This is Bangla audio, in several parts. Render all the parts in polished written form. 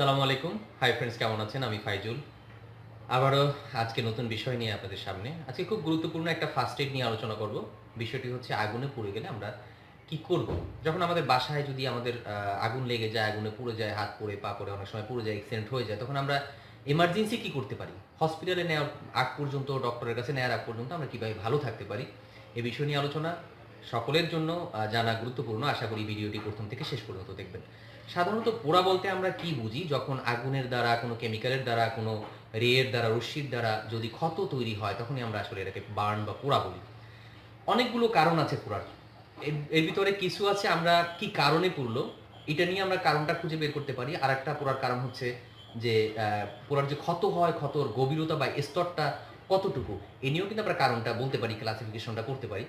সালামু আলাইকুম। হাই ফ্রেন্ডস, কেমন আছেন? আমি ফাইজুল। আবারও আজকে নতুন বিষয় নিয়ে আপনাদের সামনে। আজকে খুব গুরুত্বপূর্ণ একটা ফার্স্ট এইড নিয়ে আলোচনা করব। বিষয়টি হচ্ছে আগুনে পুড়ে গেলে আমরা কি করব? যখন আমাদের বাসায় যদি আমাদের আগুন লেগে যায়, আগুনে পুড়ে যায়, হাত পুড়ে, পা পুড়ে, অনেক সময় পুড়ে যায়, অ্যাক্সিডেন্ট হয়ে যায়, তখন আমরা এমার্জেন্সি কি করতে পারি? হসপিটালে নেওয়ার আগ পর্যন্ত, ডক্টরের কাছে নেওয়ার আগ পর্যন্ত আমরা কিভাবে ভালো থাকতে পারি? এ বিষয় নিয়ে আলোচনা সকলের জন্য জানা গুরুত্বপূর্ণ। আশা করি ভিডিওটি প্রথম থেকে শেষ পর্যন্ত দেখবেন। সাধারণত পোড়া বলতে আমরা কি বুঝি? যখন আগুনের দ্বারা, কোনো কেমিক্যালের দ্বারা, কোনো রের দ্বারা, রশ্মির দ্বারা যদি ক্ষত তৈরি হয়, তখনই আমরা আসলে এটাকে বার্ন বা পোড়া বলি। অনেকগুলো কারণ আছে পোড়ার। এর ভিতরে কিছু আছে আমরা কি কারণে পুড়লো, এটা নিয়ে আমরা কারণটা খুঁজে বের করতে পারি। আরেকটা পোড়ার কারণ হচ্ছে যে পোড়ার যে ক্ষত হয়, ক্ষতর গভীরতা বা স্তরটা কতটুকু, এ নিয়েও কিন্তু আমরা কারণটা বলতে পারি, ক্লাসিফিকেশনটা করতে পারি।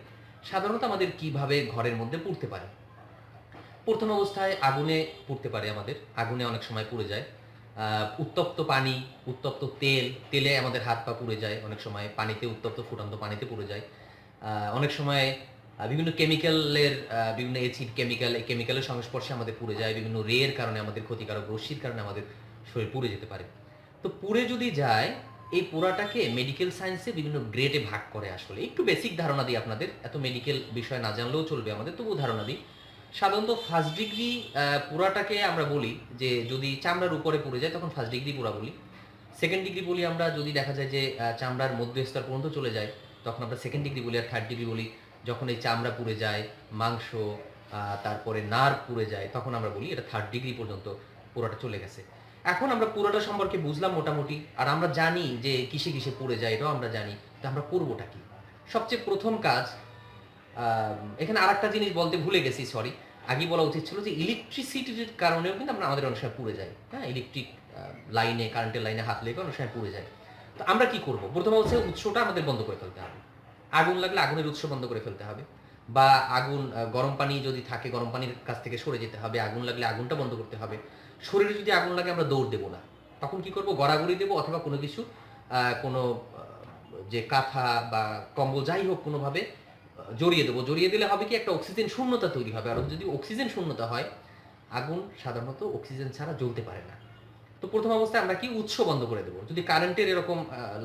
সাধারণত আমাদের কিভাবে ঘরের মধ্যে পুড়তে পারে? প্রথম অবস্থায় আগুনে পুড়তে পারে আমাদের। আগুনে অনেক সময় পুড়ে যায়। উত্তপ্ত পানি, উত্তপ্ত তেল, তেলে আমাদের হাত পা পুড়ে যায়। অনেক সময় পানিতে, উত্তপ্ত ফুটন্ত পানিতে পুড়ে যায়। অনেক সময় বিভিন্ন কেমিক্যালের বিভিন্ন এসিড কেমিক্যাল, এই কেমিক্যালের সংস্পর্শে আমাদের পুড়ে যায়। বিভিন্ন রের কারণে আমাদের ক্ষতিকারক রশ্মির কারণে আমাদের শরীর পুড়ে যেতে পারে। তো পুড়ে যদি যায়, এই পোড়াটাকে মেডিকেল সায়েন্সে বিভিন্ন গ্রেডে ভাগ করে আসলে। একটু বেসিক ধারণা দিই আপনাদের। এত মেডিকেল বিষয় না জানলেও চলবে আমাদের, তবুও ধারণা দিই। সাধারণত ফার্স্ট ডিগ্রি পোড়াটাকে আমরা বলি যে যদি চামড়ার উপরে পুড়ে যায় তখন ফার্স্ট ডিগ্রি পোড়া বলি। সেকেন্ড ডিগ্রি বলি আমরা যদি দেখা যায় যে চামড়ার মধ্যস্তর পর্যন্ত চলে যায়, তখন আমরা সেকেন্ড ডিগ্রি বলি। আর থার্ড ডিগ্রি বলি যখন এই চামড়া পুড়ে যায়, মাংস, তারপরে নার্ভ পুড়ে যায়, তখন আমরা বলি এটা থার্ড ডিগ্রি পর্যন্ত পোড়াটা চলে গেছে। এখন আমরা পুরোটা সম্পর্কে বুঝলাম মোটামুটি, আর আমরা জানি যে কিসে কিসে পুড়ে যায়, এটাও আমরা জানি। তো আমরা করবোটা কি? সবচেয়ে প্রথম কাজ, এখানে আরেকটা জিনিস বলতে ভুলে গেছি, সরি। আগেই বলা উচিত ছিল যে ইলেকট্রিসিটির কারণেও কিন্তু আমাদের অনেক সময় পুড়ে যায়। হ্যাঁ, ইলেকট্রিক লাইনে, কারেন্টের লাইনে হাত লেগে অনেক সময় পুড়ে যায়। তো আমরা কি করব? প্রথমে হচ্ছে উৎসটা আমাদের বন্ধ করে ফেলতে হবে। আগুন লাগলে আগুনের উৎস বন্ধ করে ফেলতে হবে। বা আগুন, গরম পানি যদি থাকে, গরম পানির কাছ থেকে সরে যেতে হবে। আগুন লাগলে আগুনটা বন্ধ করতে হবে। শরীরে যদি আগুন লাগে আমরা দৌড় দেবো না। তখন কি করব? গড়াগড়ি দেবো, অথবা কোনো কিছু, কোনো যে কাঁথা বা কম্বল যাই হোক, কোনোভাবে জড়িয়ে দেবো। জড়িয়ে দিলে হবে কি, একটা অক্সিজেন শূন্যতা তৈরি হবে। আর যদি অক্সিজেন শূন্যতা হয়, আগুন সাধারণত অক্সিজেন ছাড়া জ্বলতে পারে না। তো প্রথম অবস্থায় আমরা কি, উৎস বন্ধ করে দেবো। যদি কারেন্টের এরকম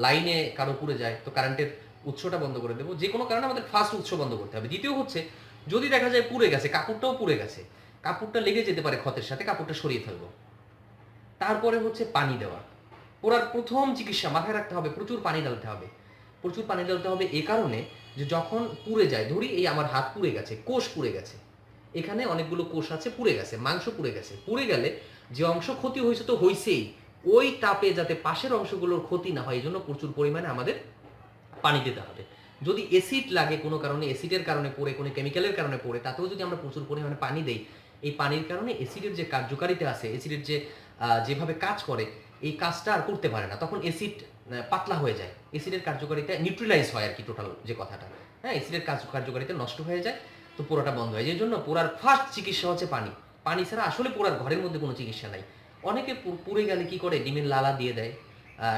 লাইনে কারো পুড়ে যায়, তো কারেন্টের উৎসটা বন্ধ করে দেবো। যে কোনো কারণে আমাদের ফার্স্ট উৎস বন্ধ করতে হবে। দ্বিতীয় হচ্ছে, যদি দেখা যায় পুড়ে গেছে, কাপড়টাও পুড়ে গেছে, কাপড়টা লেগে যেতে পারে ক্ষতের সাথে, কাপড়টা সরিয়ে ফেলবো। তারপরে হচ্ছে পানি দেওয়া। পোড়ার প্রথম চিকিৎসা মাথায় রাখতে হবে, প্রচুর পানি ঢালতে হবে। প্রচুর পানি ঢালতে হবে এ কারণে যে যখন পুড়ে যায়, ধরি এই আমার হাত পুড়ে গেছে, কোষ পুড়ে গেছে, এখানে অনেকগুলো কোষ আছে, পুড়ে গেছে, মাংস পুড়ে গেছে। পুড়ে গেলে যে অংশ ক্ষতি হয়েছে তো হয়েছেই, ওই তাপে যাতে পাশের অংশগুলোর ক্ষতি না হয়, এই জন্য প্রচুর পরিমাণে আমাদের পানি দিতে হবে। যদি অ্যাসিড লাগে কোনো কারণে, অ্যাসিডের কারণে পড়ে, কোনো কেমিক্যালের কারণে পড়ে, তাতেও যদি আমরা প্রচুর পরিমাণে পানি দেই, এই পানির কারণে অ্যাসিডের যে কার্যকারিতা আছে, অ্যাসিডের যে যেভাবে কাজ করে, এই কাজটা আর করতে পারে না। তখন অ্যাসিড পাতলা হয়ে যায়, অ্যাসিডের কার্যকারিতা নিউট্রালাইজ হয় আর কি, টোটাল যে কথাটা। হ্যাঁ, অ্যাসিডের কার্যকারিতা নষ্ট হয়ে যায়, তো পোড়াটা বন্ধ হয়। এই জন্য পোড়ার ফার্স্ট চিকিৎসা হচ্ছে পানি। পানি ছাড়া আসলে পোড়ার ঘরের মধ্যে কোনো চিকিৎসা নাই। অনেকে পুড়ে গেলে কি করে, ডিমের লালা দিয়ে দেয়।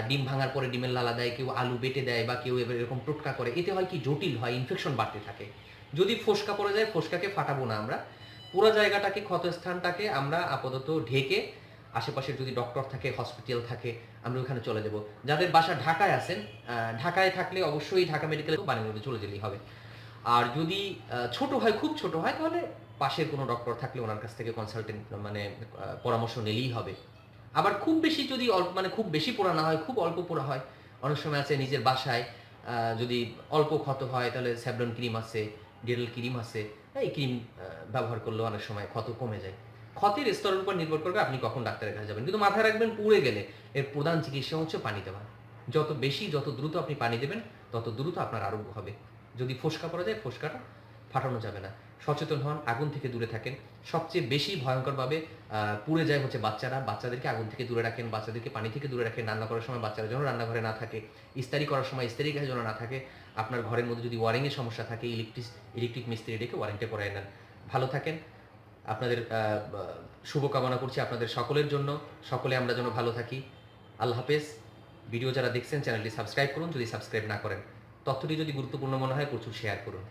ডিম ভাঙার পরে ডিমের লালা দেয়, কেউ আলু বেটে দেয়, বা কেউ এবার এরকম টোটকা করে। এতে হয় কি, জটিল হয়, ইনফেকশন বাড়তে থাকে। যদি ফোসকা পড়ে যায়, ফোসকাকে ফাটাবো না আমরা। পুরো জায়গাটাকে, ক্ষতস্থানটাকে আমরা আপাতত ঢেকে, আশেপাশে যদি ডক্টর থাকে, হসপিটাল থাকে, আমরা ওখানে চলে যাব। যাদের বাসা ঢাকায় আছেন, ঢাকায় থাকলে অবশ্যই ঢাকা মেডিকেলে বানিয়ে চলে যেতেই হবে। আর যদি ছোট হয়, খুব ছোট হয়, তাহলে পাশের কোনো ডক্টর থাকলে ওনার কাছ থেকে কনসালটেন্ট, মানে পরামর্শ নিলেই হবে। আবার খুব বেশি যদি মানে খুব বেশি পোড়া না হয়, খুব অল্প পোড়া হয়, অনেক সময় আছে নিজের বাসায় যদি অল্প ক্ষত হয়, তাহলে স্যাভলন ক্রিম আছে, ডেটল ক্রিম আছে, এই ক্রিম ব্যবহার করলেও অনেক সময় ক্ষত কমে যায়। ক্ষতের স্তরের উপর নির্ভর করবে আপনি কখন ডাক্তারের কাছে যাবেন। কিন্তু মাথায় রাখবেন, পুড়ে গেলে এর প্রধান চিকিৎসা হচ্ছে পানি দেওয়া। যত বেশি, যত দ্রুত আপনি পানি দেবেন, তত দ্রুত আপনার আরোগ্য হবে। যদি ফোসকা পড়ে যায়, ফোসকাটা ফাটানো যাবে না। সচেতন হন, আগুন থেকে দূরে থাকেন। সবচেয়ে বেশি ভয়ঙ্করভাবে পুড়ে যায় হচ্ছে বাচ্চারা। বাচ্চাদেরকে আগুন থেকে দূরে রাখেন, বাচ্চাদেরকে পানি থেকে দূরে রাখেন। রান্না করার সময় বাচ্চারা যেন রান্নাঘরে না থাকে, ইস্তারি করার সময় ইস্তারি কাছে যেন না থাকে। আপনার ঘরের মধ্যে যদি ওয়ারিংয়ের সমস্যা থাকে, ইলেকট্রিক মিস্ত্রি ডেকে ওয়ারিংটা করায় নেন। ভালো থাকেন। আপনাদের শুভকামনা করছি আপনাদের সকলের জন্য। সকলে আমরা যেন ভালো থাকি। আল্লাহ হাফেজ। ভিডিও যারা দেখছেন, চ্যানেলটি সাবস্ক্রাইব করুন যদি সাবস্ক্রাইব না করেন। তথ্যটি যদি গুরুত্বপূর্ণ মনে হয়, প্রচুর শেয়ার করুন।